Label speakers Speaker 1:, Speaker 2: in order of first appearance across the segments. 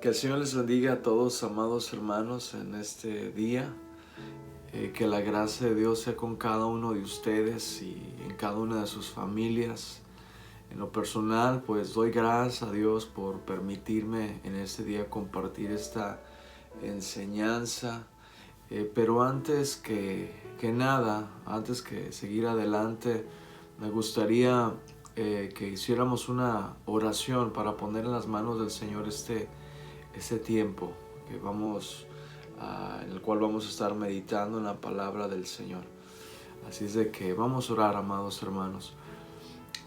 Speaker 1: Que el Señor les bendiga a todos, amados hermanos, en este día. Que la gracia de Dios sea con cada uno de ustedes y en cada una de sus familias. En lo personal, pues doy gracias a Dios por permitirme en este día compartir esta enseñanza. Pero antes que nada, antes que seguir adelante, me gustaría que hiciéramos una oración para poner en las manos del Señor este tiempo que en el cual vamos a estar meditando en la palabra del Señor. Así es de que vamos a orar, amados hermanos.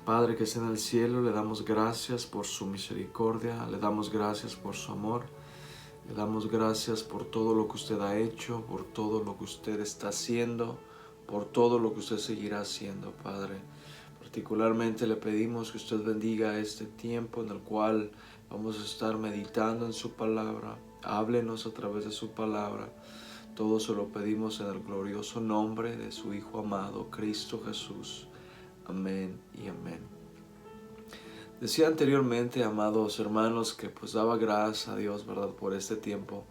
Speaker 1: Padre que está en el cielo, le damos gracias por su misericordia, le damos gracias por su amor, le damos gracias por todo lo que usted ha hecho, por todo lo que usted está haciendo, por todo lo que usted seguirá haciendo, Padre. Particularmente le pedimos que usted bendiga este tiempo en el cual vamos a estar meditando en su palabra. Háblenos a través de su palabra. Todo se lo pedimos en el glorioso nombre de su Hijo amado, Cristo Jesús. Amén y amén. Decía anteriormente, amados hermanos, que pues daba gracias a Dios, ¿verdad?, por este tiempo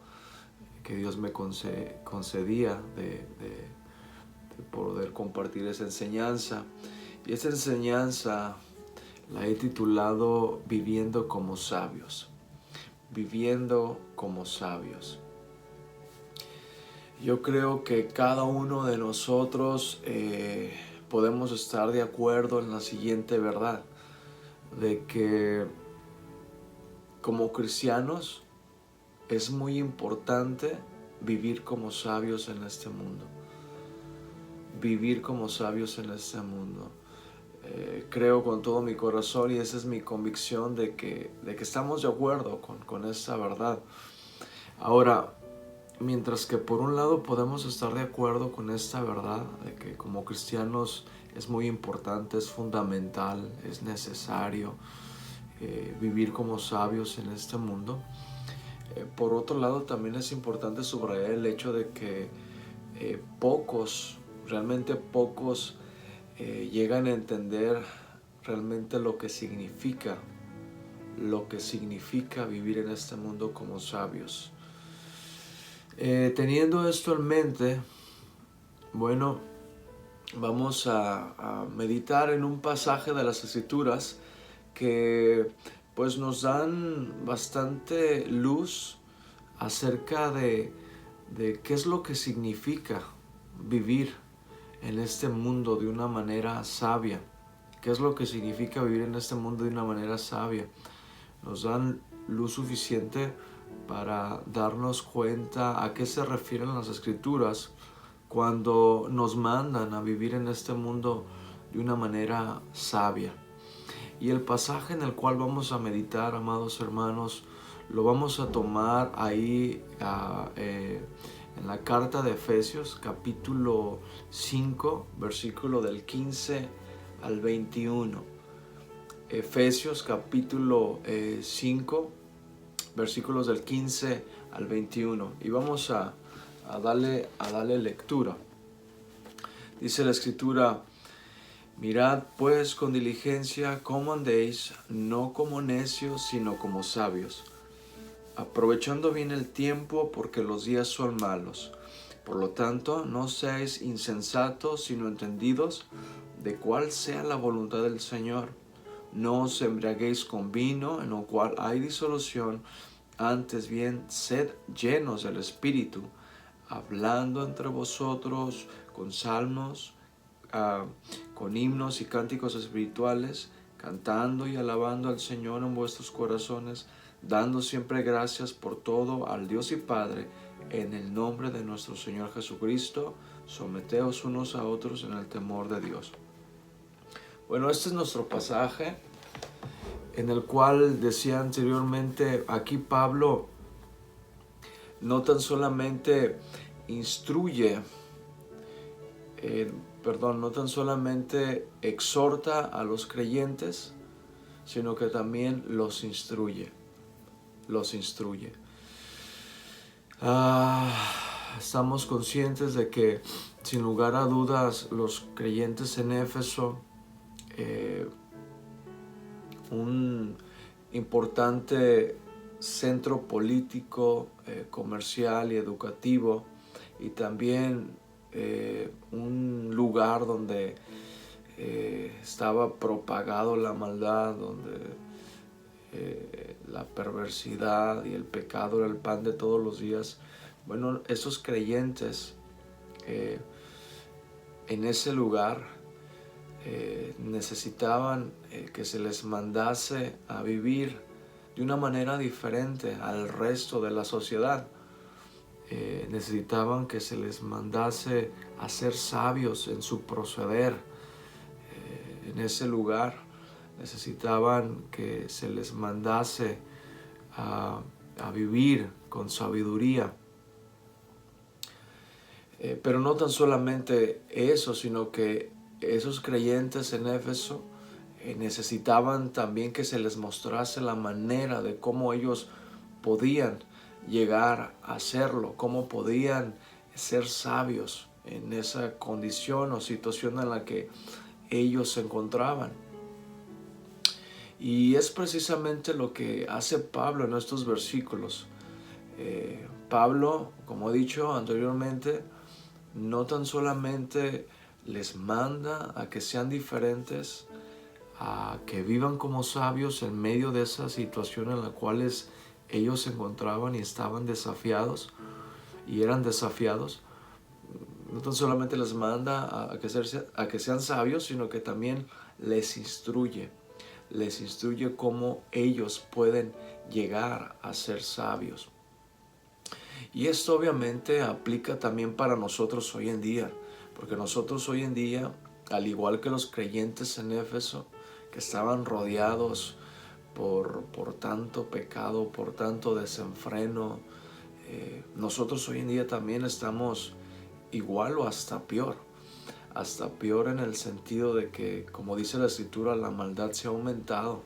Speaker 1: que Dios me concedía de poder compartir esa enseñanza. Y esta enseñanza la he titulado Viviendo como sabios. Viviendo como sabios. Yo creo que cada uno de nosotros podemos estar de acuerdo en la siguiente verdad, de que como cristianos es muy importante vivir como sabios en este mundo. Vivir como sabios en este mundo. Creo con todo mi corazón, y esa es mi convicción, de que estamos de acuerdo con esta verdad. Ahora, mientras que por un lado podemos estar de acuerdo con esta verdad, de que como cristianos es muy importante, es fundamental, es necesario vivir como sabios en este mundo, por otro lado también es importante subrayar el hecho de que realmente pocos llegan a entender realmente lo que significa vivir en este mundo como sabios. Teniendo esto en mente, bueno, vamos a meditar en un pasaje de las Escrituras que pues nos dan bastante luz acerca de qué es lo que significa vivir en este mundo de una manera sabia. ¿Qué es lo que significa vivir en este mundo de una manera sabia? Nos dan luz suficiente para darnos cuenta a qué se refieren las Escrituras cuando nos mandan a vivir en este mundo de una manera sabia. Y el pasaje en el cual vamos a meditar, amados hermanos, lo vamos a tomar ahí en la carta de Efesios, capítulo 5, versículo del 15 al 21. Efesios capítulo 5, versículos del 15 al 21. Y vamos a darle lectura. Dice la Escritura: mirad pues con diligencia cómo andéis, no como necios, sino como sabios, aprovechando bien el tiempo, porque los días son malos. Por lo tanto, no seáis insensatos, sino entendidos de cuál sea la voluntad del Señor. No os embriaguéis con vino, en lo cual hay disolución, antes bien sed llenos del Espíritu, hablando entre vosotros con salmos, con himnos y cánticos espirituales, cantando y alabando al Señor en vuestros corazones, dando siempre gracias por todo al Dios y Padre, en el nombre de nuestro Señor Jesucristo. Someteos unos a otros en el temor de Dios. Bueno, este es nuestro pasaje en el cual decía anteriormente, aquí Pablo no tan solamente no tan solamente exhorta a los creyentes, sino que también los instruye. Estamos conscientes de que, sin lugar a dudas, los creyentes en Éfeso, un importante centro político, comercial y educativo, y también un lugar donde estaba propagado la maldad, donde la perversidad y el pecado era el pan de todos los días. Bueno, esos creyentes en ese lugar necesitaban que se les mandase a vivir de una manera diferente al resto de la sociedad. Necesitaban que se les mandase a ser sabios en su proceder. En ese lugar necesitaban que se les mandase a vivir con sabiduría. Pero no tan solamente eso, sino que esos creyentes en Éfeso necesitaban también que se les mostrase la manera de cómo ellos podían llegar a hacerlo, cómo podían ser sabios en esa condición o situación en la que ellos se encontraban. Y es precisamente lo que hace Pablo en estos versículos. Pablo, como he dicho anteriormente, no tan solamente les manda a que sean diferentes, a que vivan como sabios en medio de esa situación en la cual ellos se encontraban y estaban desafiados y eran desafiados. No tan solamente les manda a que sean sabios, sino que también les instruye cómo ellos pueden llegar a ser sabios. Y esto obviamente aplica también para nosotros hoy en día, porque nosotros hoy en día, al igual que los creyentes en Éfeso, que estaban rodeados por tanto pecado, por tanto desenfreno, nosotros hoy en día también estamos igual o hasta peor en el sentido de que, como dice la Escritura, la maldad se ha aumentado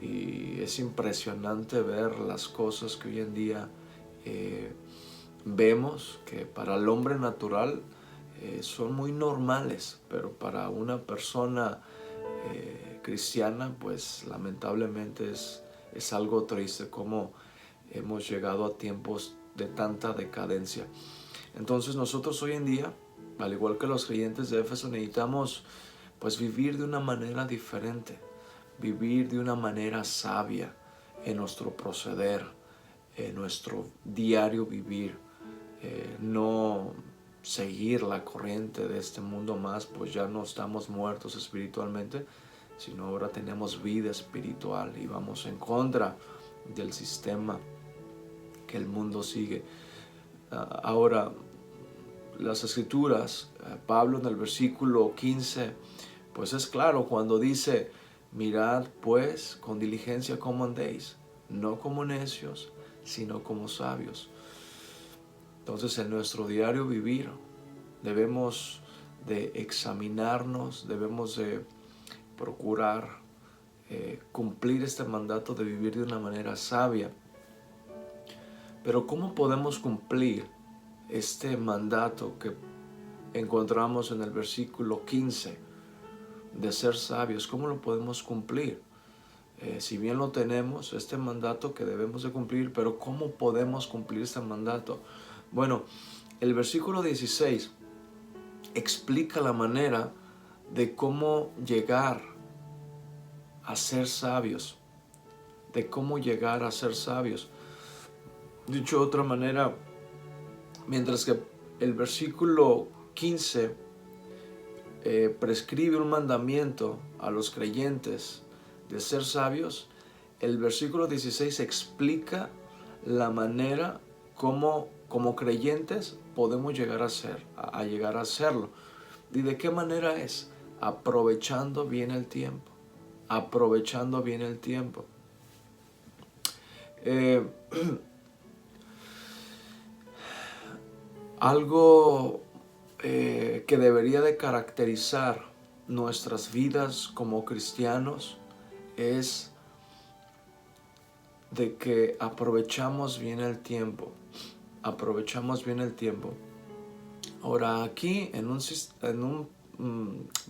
Speaker 1: y es impresionante ver las cosas que hoy en día vemos que para el hombre natural son muy normales, pero para una persona cristiana, pues lamentablemente es algo triste como hemos llegado a tiempos de tanta decadencia. Entonces nosotros hoy en día, al igual que los creyentes de Éfeso, necesitamos pues vivir de una manera diferente, vivir de una manera sabia en nuestro proceder, en nuestro diario vivir, no seguir la corriente de este mundo más, pues ya no estamos muertos espiritualmente, sino ahora tenemos vida espiritual y vamos en contra del sistema que el mundo sigue. Ahora, las Escrituras, Pablo en el versículo 15, pues es claro cuando dice: mirad pues con diligencia cómo andéis, no como necios, sino como sabios. Entonces, en nuestro diario vivir debemos de examinarnos, debemos de procurar cumplir este mandato de vivir de una manera sabia. Pero ¿cómo podemos cumplir este mandato que encontramos en el versículo 15 de ser sabios? ¿Cómo lo podemos cumplir? Si bien lo tenemos, este mandato que debemos de cumplir, pero ¿cómo podemos cumplir este mandato? Bueno, el versículo 16 explica la manera de cómo llegar a ser sabios, de cómo llegar a ser sabios. Dicho de otra manera, mientras que el versículo 15 prescribe un mandamiento a los creyentes de ser sabios, el versículo 16 explica la manera como creyentes podemos llegar a llegar a serlo. ¿Y de qué manera es? Aprovechando bien el tiempo. Aprovechando bien el tiempo. Algo que debería de caracterizar nuestras vidas como cristianos es de que aprovechamos bien el tiempo. Aprovechamos bien el tiempo. Ahora aquí en un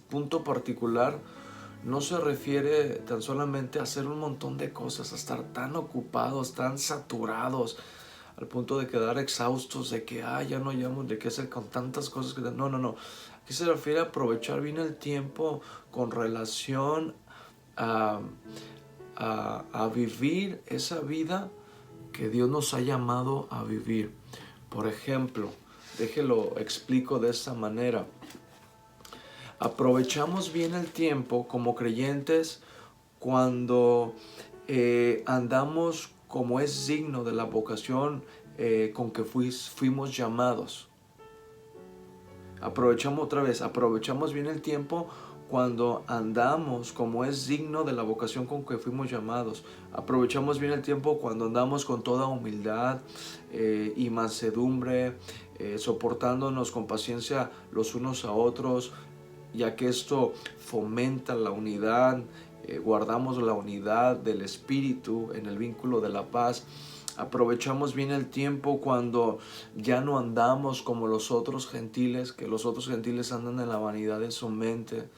Speaker 1: punto particular no se refiere tan solamente a hacer un montón de cosas, a estar tan ocupados, tan saturados, al punto de quedar exhaustos, de que ya no hayamos de qué hacer con tantas cosas que... No, no, no. Aquí se refiere a aprovechar bien el tiempo con relación a, a vivir esa vida que Dios nos ha llamado a vivir. Por ejemplo, déjelo explico de esta manera. Aprovechamos bien el tiempo como creyentes cuando andamos como es digno de la vocación con que fuimos llamados. Aprovechamos bien el tiempo cuando andamos como es digno de la vocación con que fuimos llamados. Aprovechamos bien el tiempo cuando andamos con toda humildad y mansedumbre, soportándonos con paciencia los unos a otros, ya que esto fomenta la unidad, guardamos la unidad del Espíritu en el vínculo de la paz. Aprovechamos bien el tiempo cuando ya no andamos como los otros gentiles, que los otros gentiles andan en la vanidad de su mente.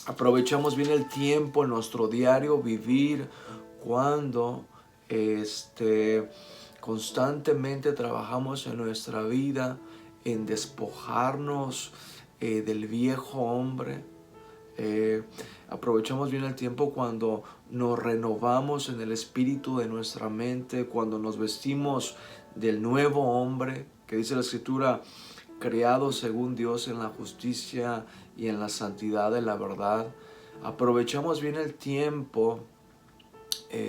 Speaker 1: Aprovechamos bien el tiempo en nuestro diario vivir cuando constantemente trabajamos en nuestra vida en despojarnos del viejo hombre. Aprovechamos bien el tiempo cuando nos renovamos en el espíritu de nuestra mente, cuando nos vestimos del nuevo hombre, que dice la Escritura, creado según Dios en la justicia y en la santidad de la verdad. Aprovechamos bien el tiempo,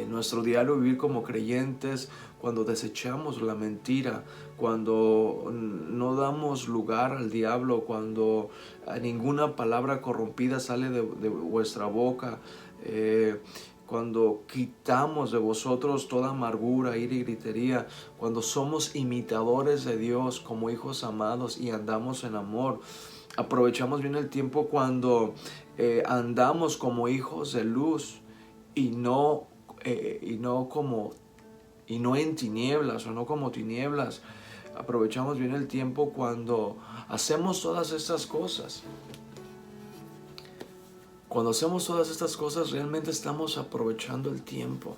Speaker 1: nuestro diario vivir como creyentes, cuando desechamos la mentira, cuando no damos lugar al diablo, cuando ninguna palabra corrompida sale de vuestra boca, cuando quitamos de vosotros toda amargura, ira y gritería, cuando somos imitadores de Dios como hijos amados y andamos en amor. Aprovechamos bien el tiempo cuando andamos como hijos de luz y no en tinieblas o no como tinieblas. Aprovechamos bien el tiempo cuando hacemos todas estas cosas. Cuando hacemos todas estas cosas realmente estamos aprovechando el tiempo.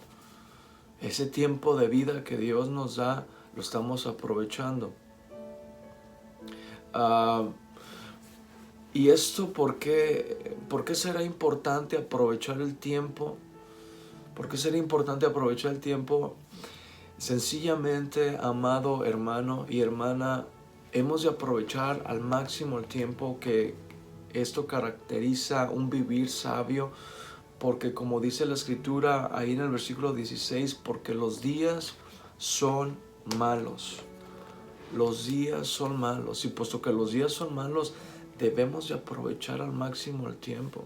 Speaker 1: Ese tiempo de vida que Dios nos da lo estamos aprovechando. ¿Y esto por qué será importante aprovechar el tiempo? ¿Por qué será importante aprovechar el tiempo? Sencillamente, amado hermano y hermana, hemos de aprovechar al máximo el tiempo, que esto caracteriza un vivir sabio, porque como dice la Escritura ahí en el versículo 16, porque los días son malos. Los días son malos, y puesto que los días son malos, debemos de aprovechar al máximo el tiempo.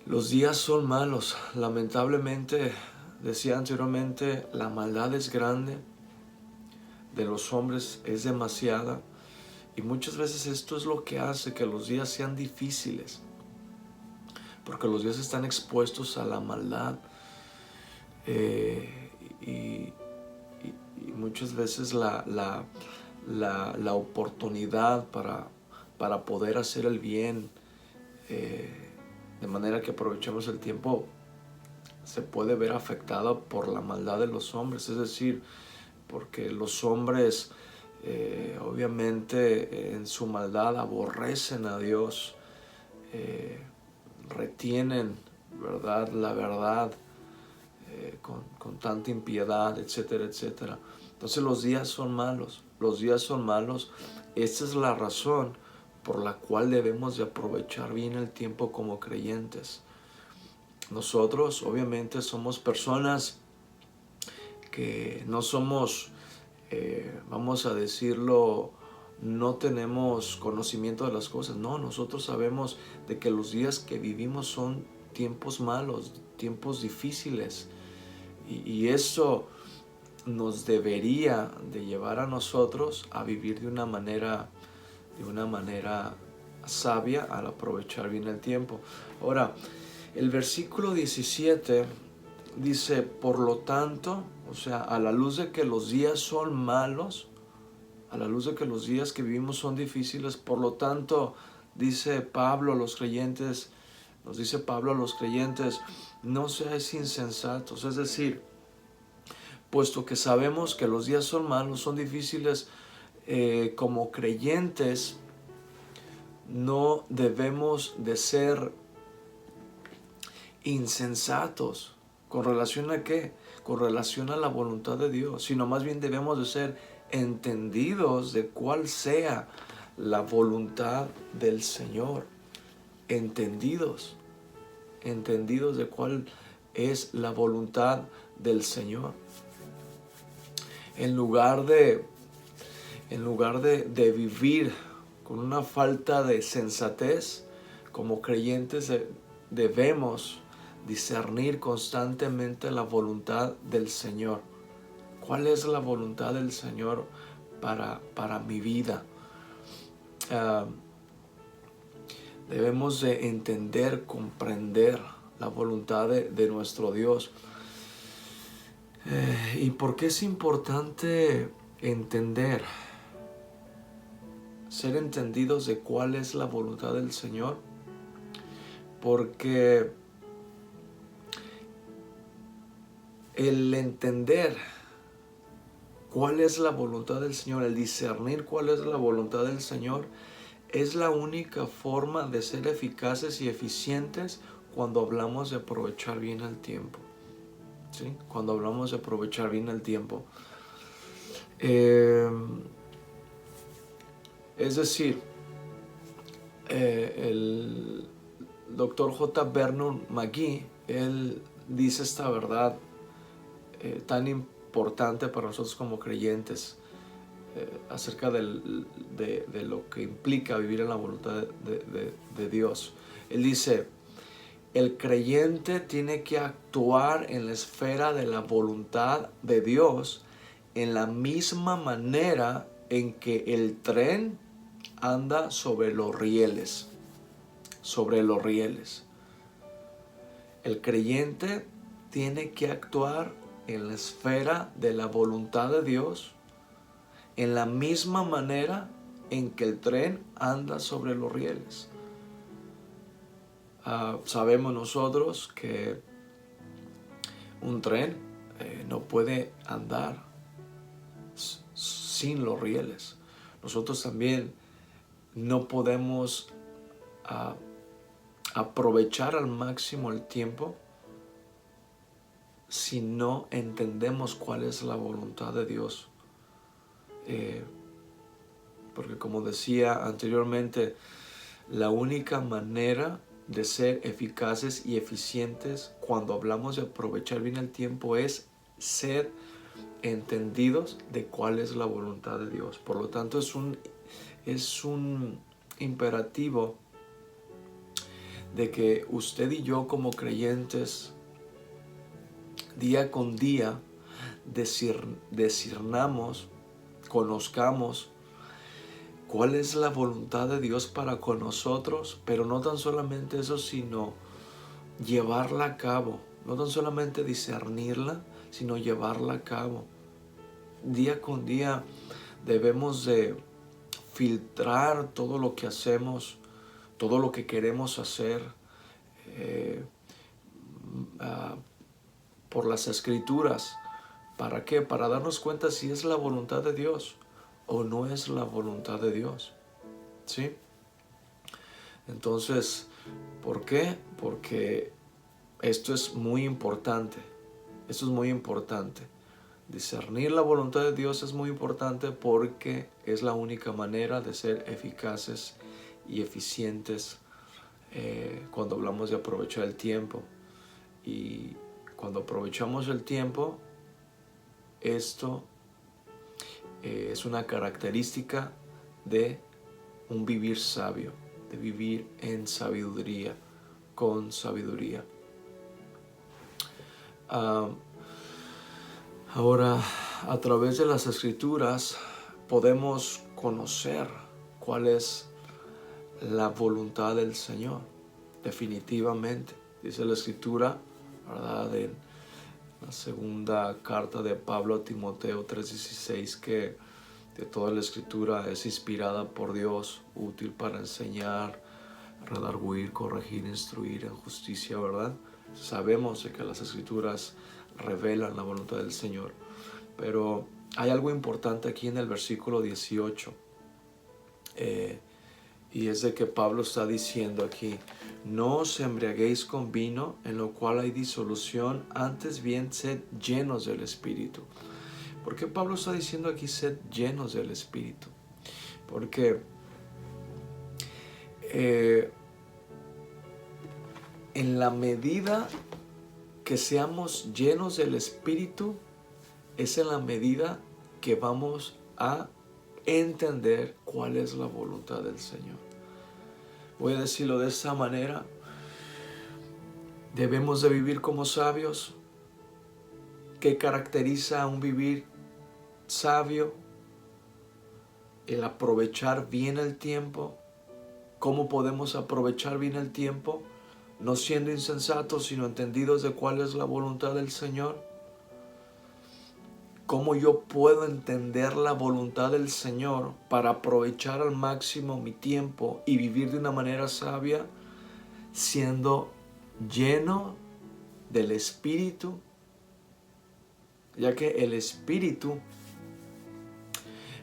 Speaker 1: Los días son malos. Lamentablemente, decía anteriormente, la maldad es grande, de los hombres es demasiada, y muchas veces esto es lo que hace que los días sean difíciles, porque los días están expuestos a la maldad, y muchas veces la oportunidad para poder hacer el bien, de manera que aprovechemos el tiempo, se puede ver afectada por la maldad de los hombres. Es decir, porque los hombres obviamente en su maldad aborrecen a Dios, retienen, ¿verdad?, la verdad con tanta impiedad, etcétera, etcétera. Entonces los días son malos, los días son malos. Esta es la razón por la cual debemos de aprovechar bien el tiempo como creyentes. Nosotros obviamente somos personas que no somos, vamos a decirlo, no tenemos conocimiento de las cosas. No, nosotros sabemos de que los días que vivimos son tiempos malos, tiempos difíciles. Y eso nos debería de llevar a nosotros a vivir de una manera sabia al aprovechar bien el tiempo. Ahora, el versículo 17 dice, por lo tanto, o sea, a la luz de que los días son malos, a la luz de que los días que vivimos son difíciles. Por lo tanto, dice Pablo a los creyentes, nos dice Pablo a los creyentes, no seáis insensatos. Es decir, puesto que sabemos que los días son malos, son difíciles, como creyentes no debemos de ser insensatos. ¿Con relación a qué? Con relación a la voluntad de Dios, sino más bien debemos de ser entendidos de cuál sea la voluntad del Señor. Entendidos de cuál es la voluntad del Señor. En lugar de vivir con una falta de sensatez, como creyentes debemos discernir constantemente la voluntad del Señor. ¿Cuál es la voluntad del Señor para mi vida? Debemos de entender, comprender la voluntad de nuestro Dios. ¿Y por qué es importante entender, ser entendidos de cuál es la voluntad del Señor? Porque el entender cuál es la voluntad del Señor, el discernir cuál es la voluntad del Señor, es la única forma de ser eficaces y eficientes cuando hablamos de aprovechar bien el tiempo. ¿Sí? Cuando hablamos de aprovechar bien el tiempo. Es decir, el Dr. J. Vernon McGee, él dice esta verdad tan importante para nosotros como creyentes, acerca de lo que implica vivir en la voluntad de Dios. Él dice, el creyente tiene que actuar en la esfera de la voluntad de Dios en la misma manera en que el tren anda sobre los rieles. El creyente tiene que actuar en la esfera de la voluntad de Dios en la misma manera en que el tren anda sobre los rieles. Sabemos nosotros que un tren no puede andar sin los rieles. Nosotros también no podemos aprovechar al máximo el tiempo si no entendemos cuál es la voluntad de Dios. Porque como decía anteriormente, la única manera de ser eficaces y eficientes cuando hablamos de aprovechar bien el tiempo es ser entendidos de cuál es la voluntad de Dios. Por lo tanto, es un imperativo de que usted y yo como creyentes día con día discernamos, conozcamos cuál es la voluntad de Dios para con nosotros, pero no tan solamente eso, sino llevarla a cabo. No tan solamente discernirla, sino llevarla a cabo. Día con día debemos de filtrar todo lo que hacemos, todo lo que queremos hacer por las Escrituras. ¿Para qué? Para darnos cuenta si es la voluntad de Dios o no es la voluntad de Dios. ¿Sí? Entonces, ¿por qué? Porque esto es muy importante. Esto es muy importante. Discernir la voluntad de Dios es muy importante porque es la única manera de ser eficaces y eficientes cuando hablamos de aprovechar el tiempo. Y cuando aprovechamos el tiempo, esto es una característica de un vivir sabio, de vivir en sabiduría, con sabiduría. Ahora, a través de las Escrituras podemos conocer cuál es la voluntad del Señor. Definitivamente, dice la Escritura, ¿verdad?, en la segunda carta de Pablo a Timoteo 3:16, que que toda la Escritura es inspirada por Dios, útil para enseñar, redarguir, corregir, instruir en justicia, ¿verdad? Sabemos de que las Escrituras revelan la voluntad del Señor, pero hay algo importante aquí en el versículo 18, y es de que Pablo está diciendo aquí: no os embriaguéis con vino, en lo cual hay disolución, antes bien sed llenos del Espíritu. ¿Por qué Pablo está diciendo aquí sed llenos del Espíritu? Porque en la medida que seamos llenos del Espíritu, es en la medida que vamos a entender cuál es la voluntad del Señor. Voy a decirlo de esta manera: debemos de vivir como sabios. ¿Qué caracteriza a un vivir sabio? El aprovechar bien el tiempo. ¿Cómo podemos aprovechar bien el tiempo? No siendo insensatos, sino entendidos de cuál es la voluntad del Señor. ¿Cómo yo puedo entender la voluntad del Señor para aprovechar al máximo mi tiempo y vivir de una manera sabia? Siendo lleno del Espíritu, ya que el Espíritu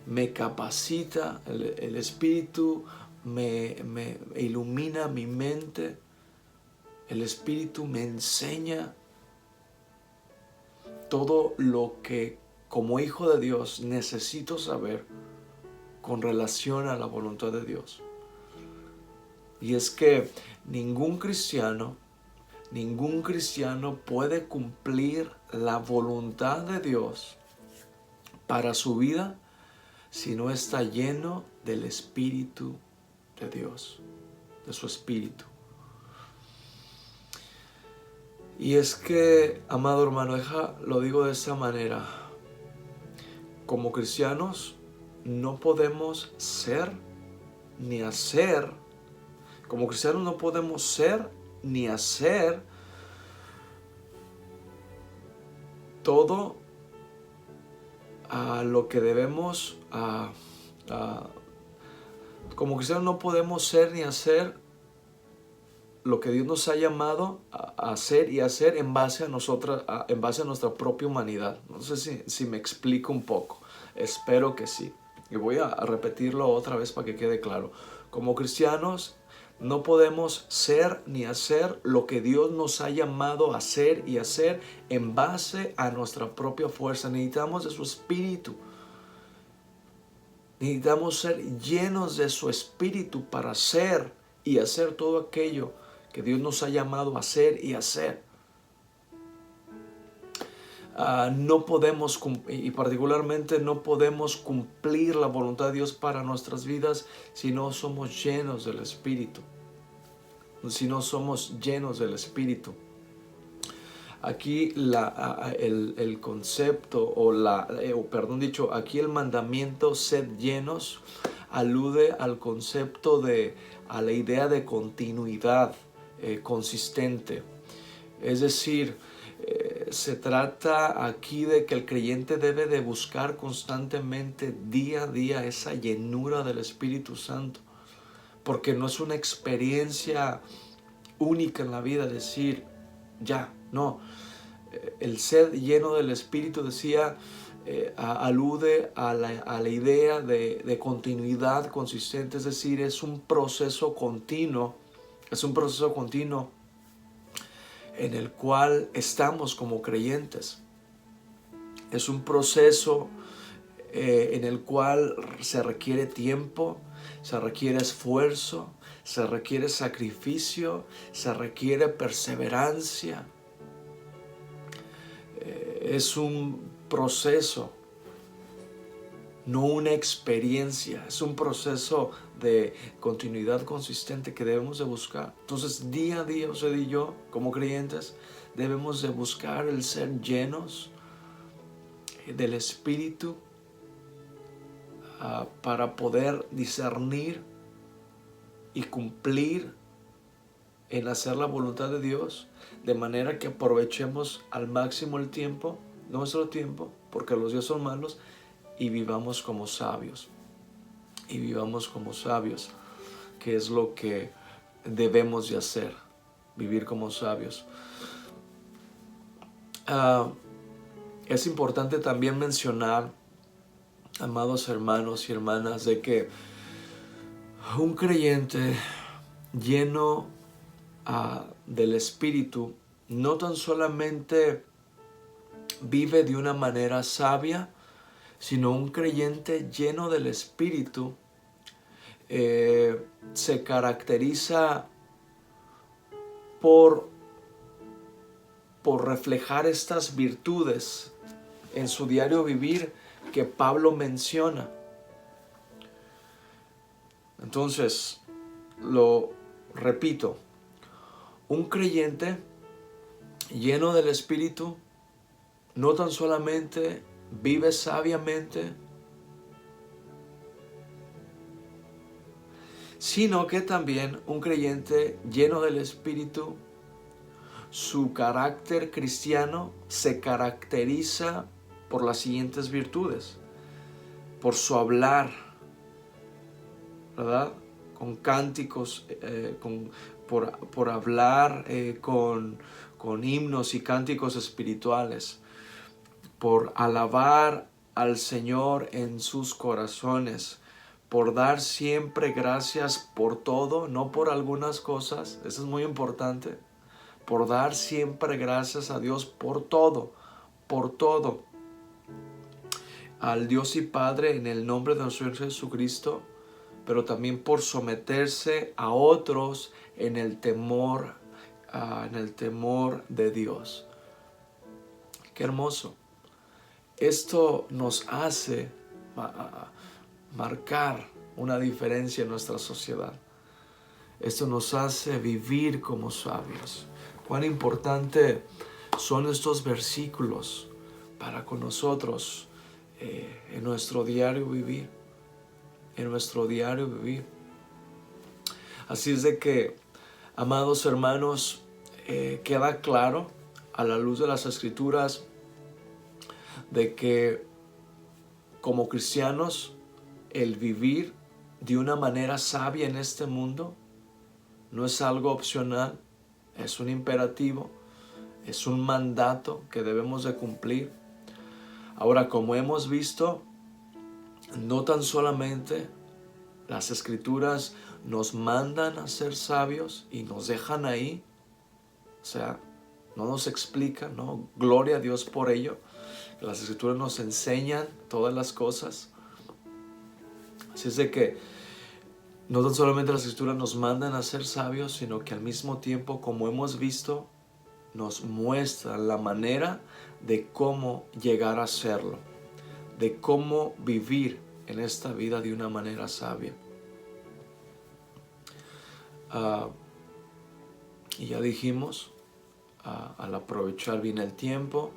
Speaker 1: me capacita, el Espíritu me ilumina mi mente, el Espíritu me enseña todo lo que como hijo de Dios necesito saber con relación a la voluntad de Dios. Y es que ningún cristiano puede cumplir la voluntad de Dios para su vida si no está lleno del Espíritu de Dios, de su Espíritu. Y es que, amado hermano, lo digo de esta manera: como cristianos no podemos ser ni hacer, como cristianos no podemos ser ni hacer todo lo que debemos, como cristianos no podemos ser ni hacer lo que Dios nos ha llamado a hacer y hacer en base a nosotras, en base a nuestra propia humanidad. No sé si me explico un poco. Espero que sí. Y voy a repetirlo otra vez para que quede claro. Como cristianos no podemos ser ni hacer lo que Dios nos ha llamado a hacer y hacer en base a nuestra propia fuerza. Necesitamos de su Espíritu. Necesitamos ser llenos de su Espíritu para ser y hacer todo aquello que Dios nos ha llamado a hacer y hacer. No podemos, y particularmente no podemos cumplir la voluntad de Dios para nuestras vidas si no somos llenos del Espíritu. Si no somos llenos del Espíritu. Aquí el concepto, aquí el mandamiento sed llenos alude al concepto a la idea de continuidad consistente. Es decir, se trata aquí de que el creyente debe de buscar constantemente, día a día, esa llenura del Espíritu Santo, porque no es una experiencia única en la vida decir ya, no. El ser lleno del Espíritu, decía, alude a la idea de continuidad consistente, es decir, es un proceso continuo en el cual estamos como creyentes. Es un proceso en el cual se requiere tiempo, se requiere esfuerzo, se requiere sacrificio, se requiere perseverancia. Es un proceso, no una experiencia. Es un proceso de continuidad consistente que debemos de buscar. Entonces, día a día, usted y yo, como creyentes, debemos de buscar el ser llenos del Espíritu para poder discernir y cumplir en hacer la voluntad de Dios, de manera que aprovechemos al máximo el tiempo, nuestro tiempo, porque los días son malos, y vivamos como sabios. Y vivamos como sabios, que es lo que debemos de hacer, vivir como sabios. Es importante también mencionar, amados hermanos y hermanas, de que un creyente lleno del Espíritu no tan solamente vive de una manera sabia, sino un creyente lleno del Espíritu se caracteriza por reflejar estas virtudes en su diario vivir que Pablo menciona. Entonces, lo repito, un creyente lleno del Espíritu no tan solamente vive sabiamente, sino que también un creyente lleno del Espíritu, su carácter cristiano se caracteriza por las siguientes virtudes: por su hablar, ¿verdad? Con cánticos, por hablar con himnos y cánticos espirituales, por alabar al Señor en sus corazones, por dar siempre gracias por todo, no por algunas cosas. Eso es muy importante. Por dar siempre gracias a Dios por todo, al Dios y Padre en el nombre de nuestro Señor Jesucristo, pero también por someterse a otros en el temor de Dios. Qué hermoso. Esto nos hace marcar una diferencia en nuestra sociedad. Esto nos hace vivir como sabios. Cuán importante son estos versículos para con nosotros en nuestro diario vivir. Así es de que, amados hermanos, queda claro a la luz de las Escrituras de que como cristianos el vivir de una manera sabia en este mundo no es algo opcional, es un imperativo, es un mandato que debemos de cumplir. Ahora, como hemos visto, no tan solamente las Escrituras nos mandan a ser sabios y nos dejan ahí, o sea, no nos explican, ¿no? Gloria a Dios por ello. Las Escrituras nos enseñan todas las cosas. Así es de que no tan solamente las Escrituras nos mandan a ser sabios, sino que al mismo tiempo, como hemos visto, nos muestran la manera de cómo llegar a serlo, de cómo vivir en esta vida de una manera sabia. Y ya dijimos, al aprovechar bien el tiempo,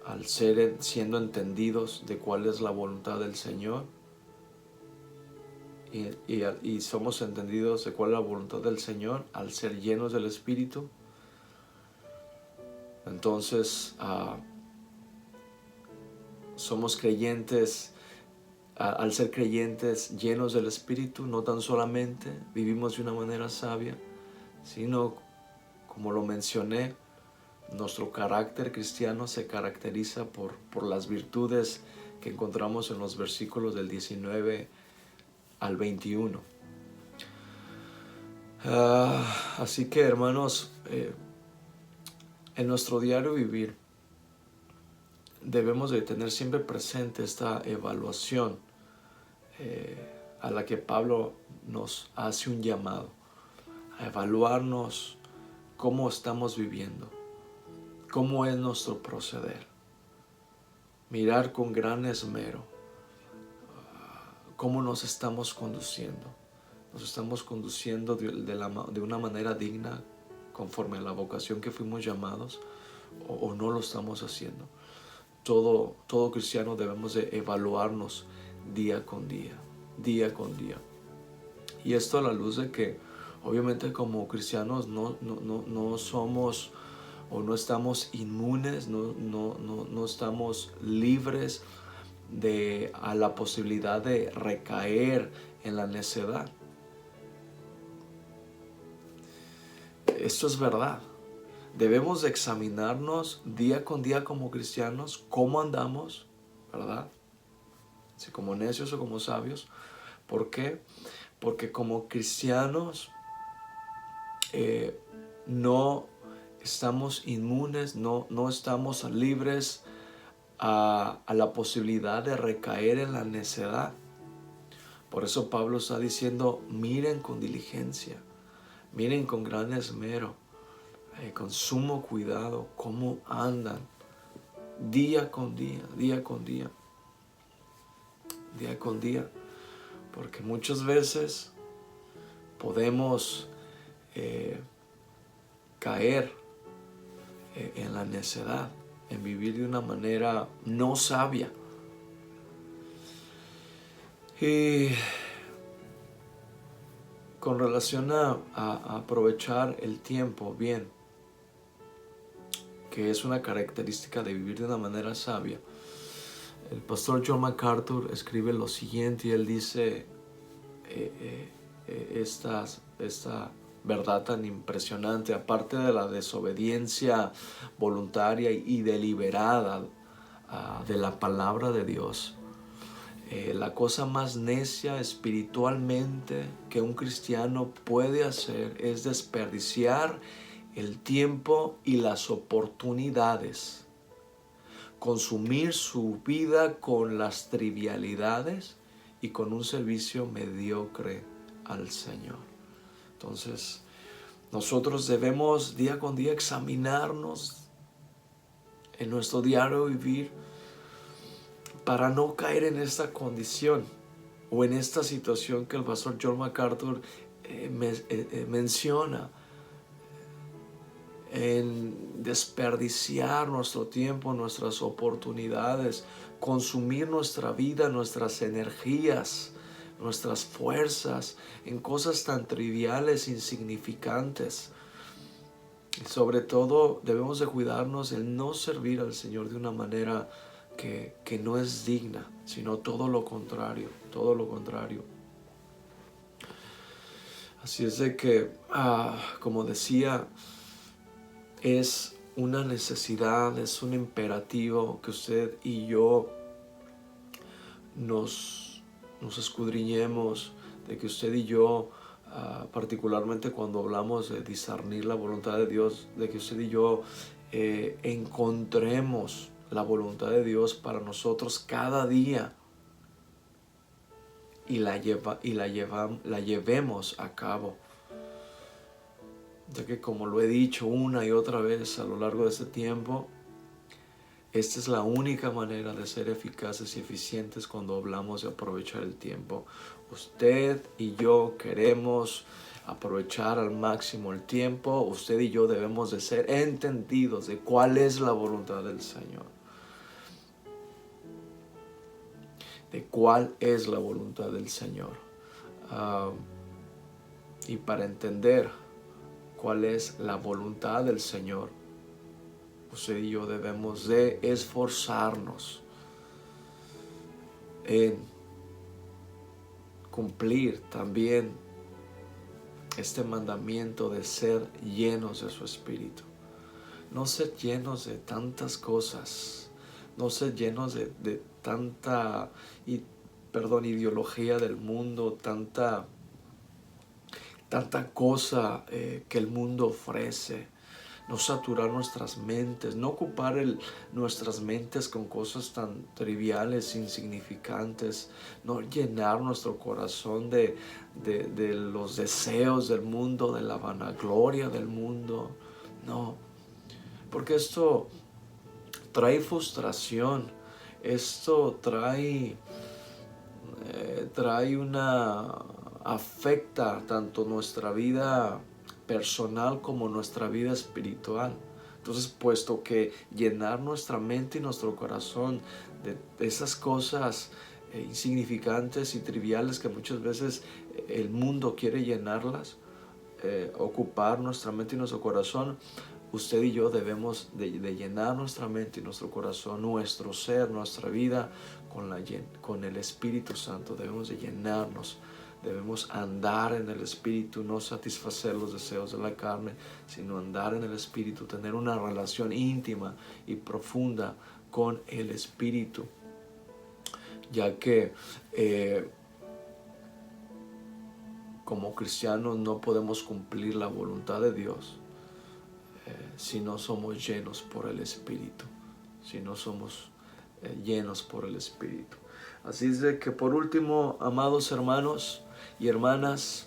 Speaker 1: al siendo entendidos de cuál es la voluntad del Señor, y somos entendidos de cuál es la voluntad del Señor al ser llenos del Espíritu. Entonces somos creyentes, al ser creyentes llenos del Espíritu, no tan solamente vivimos de una manera sabia, sino, como lo mencioné, nuestro carácter cristiano se caracteriza por las virtudes que encontramos en los versículos del 19 al 21. Así que, hermanos, en nuestro diario vivir debemos de tener siempre presente esta evaluación a la que Pablo nos hace un llamado, a evaluarnos cómo estamos viviendo, cómo es nuestro proceder, mirar con gran esmero cómo nos estamos conduciendo. Nos estamos conduciendo de una manera digna conforme a la vocación que fuimos llamados, o no lo estamos haciendo. Todo cristiano debemos de evaluarnos día con día. Y esto a la luz de que obviamente como cristianos no somos o no estamos inmunes, no estamos libres a la posibilidad de recaer en la necedad. Esto es verdad. Debemos de examinarnos día con día como cristianos, cómo andamos, ¿verdad? Si como necios o como sabios. ¿Por qué? Porque como cristianos no estamos inmunes, no estamos libres a la posibilidad de recaer en la necedad. Por eso Pablo está diciendo, miren con diligencia, miren con gran esmero, con sumo cuidado cómo andan día con día, día con día, día con día, porque muchas veces podemos caer en la necedad, en vivir de una manera no sabia. Y con relación a aprovechar el tiempo bien, que es una característica de vivir de una manera sabia, el pastor John MacArthur escribe lo siguiente y él dice esta verdad tan impresionante, aparte de la desobediencia voluntaria y deliberada de la palabra de Dios. La cosa más necia espiritualmente que un cristiano puede hacer es desperdiciar el tiempo y las oportunidades, consumir su vida con las trivialidades y con un servicio mediocre al Señor. Entonces, nosotros debemos día con día examinarnos en nuestro diario vivir para no caer en esta condición o en esta situación que el pastor John MacArthur menciona, en desperdiciar nuestro tiempo, nuestras oportunidades, consumir nuestra vida, nuestras energías, nuestras fuerzas en cosas tan triviales, insignificantes. Y sobre todo debemos de cuidarnos el no servir al Señor de una manera que no es digna, sino todo lo contrario, todo lo contrario. Así es de que, como decía, es una necesidad, es un imperativo que usted y yo nos escudriñemos, de que usted y yo, particularmente cuando hablamos de discernir la voluntad de Dios, de que usted y yo encontremos la voluntad de Dios para nosotros cada día y la llevemos a cabo. Ya que, como lo he dicho una y otra vez a lo largo de este tiempo, esta es la única manera de ser eficaces y eficientes cuando hablamos de aprovechar el tiempo. Usted y yo queremos aprovechar al máximo el tiempo. Usted y yo debemos de ser entendidos de cuál es la voluntad del Señor. De cuál es la voluntad del Señor. Y para entender cuál es la voluntad del Señor, usted y yo debemos de esforzarnos en cumplir también este mandamiento de ser llenos de su Espíritu. No ser llenos de tantas cosas, no ser llenos de tanta ideología del mundo, tanta cosa que el mundo ofrece. No saturar nuestras mentes, no ocupar nuestras mentes con cosas tan triviales, insignificantes, no llenar nuestro corazón de los deseos del mundo, de la vanagloria del mundo. No, porque esto trae frustración, esto afecta tanto nuestra vida personal como nuestra vida espiritual. Entonces, puesto que llenar nuestra mente y nuestro corazón de esas cosas insignificantes y triviales que muchas veces el mundo quiere llenarlas, ocupar nuestra mente y nuestro corazón usted y yo debemos de llenar nuestra mente y nuestro corazón, nuestro ser, nuestra vida con el Espíritu Santo. Debemos de llenarnos, debemos andar en el Espíritu, no satisfacer los deseos de la carne, sino andar en el Espíritu, tener una relación íntima y profunda con el Espíritu, ya que como cristianos no podemos cumplir la voluntad de Dios si no somos llenos por el Espíritu, si no somos llenos por el Espíritu. Así es de que por último, amados hermanos y hermanas,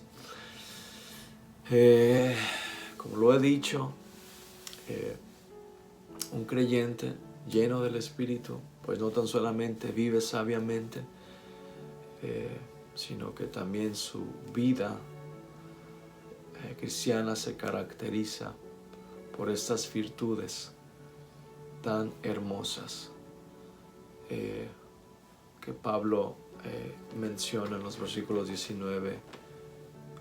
Speaker 1: como lo he dicho, un creyente lleno del Espíritu, pues no tan solamente vive sabiamente, sino que también su vida cristiana se caracteriza por estas virtudes tan hermosas que Pablo menciona en los versículos 19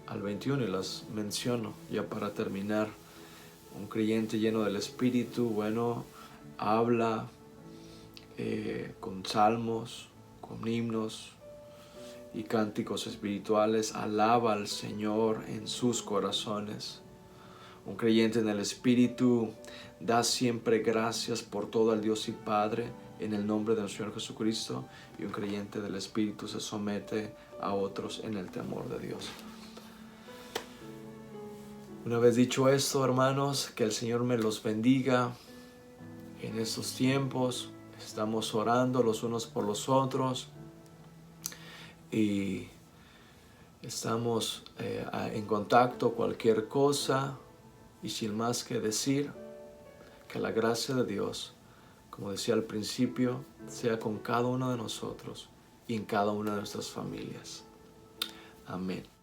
Speaker 1: al 21, y las menciono ya para terminar. Un creyente lleno del Espíritu, bueno, habla con salmos, con himnos y cánticos espirituales, alaba al Señor en sus corazones. Un creyente en el Espíritu da siempre gracias por todo al Dios y Padre en el nombre del Señor Jesucristo, y un creyente del Espíritu se somete a otros en el temor de Dios. Una vez dicho esto, hermanos, que el Señor me los bendiga en estos tiempos. Estamos orando los unos por los otros y estamos en contacto. Cualquier cosa, y sin más que decir, que la gracia de Dios, como decía al principio, sea con cada uno de nosotros y en cada una de nuestras familias. Amén.